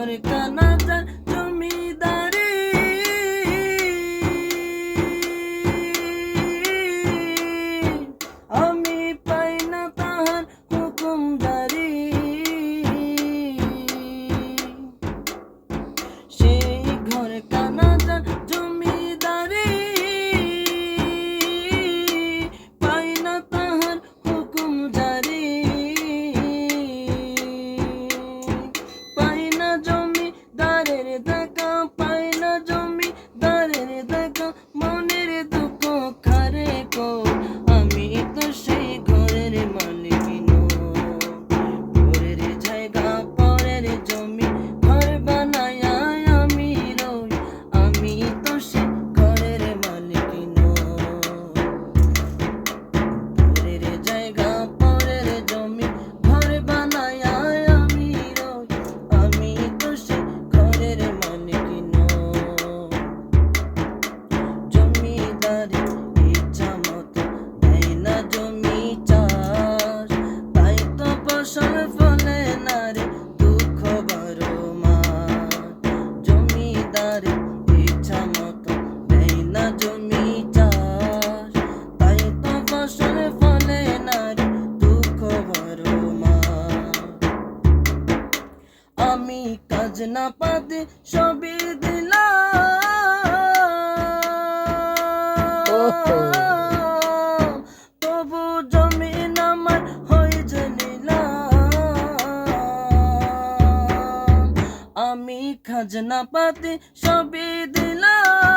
ঘর কানাদার জমিদারি আমি পাই না তাহার হুকুমদারি সেই ঘর কানাদার জমিদারি পাই না তাহার হুকুমদারি পাই না জমিদারের দেখা পাই না জমিদারের দেখা মনের দুঃখ খারে কো আমি তো সেই ঘরের মালিক পরের জায়গা পরের জমি ঘর বানায়া আমি রই আমি তো সেই ঘরের মালিক পরের জায়গা পরের জমি ঘর বানায়া আমি রই আমি তো সেই ঘরের মালিক জমিদারি ইচ্ছা মতো দেয় না জমি চাষ তাই তো ফসল ফলে না রে দুঃখ বারো মাস জমিদারি ইচ্ছা মতো দেয় না জমি চাষ তাই তো ফসল ফলে না রে দুঃখ বারো মাস আমি কাজ না পাতে সবই দিলাম তবু জমিন আমার হয়ে জলিলাম আমি খাজনা পাতি সবই দিলাম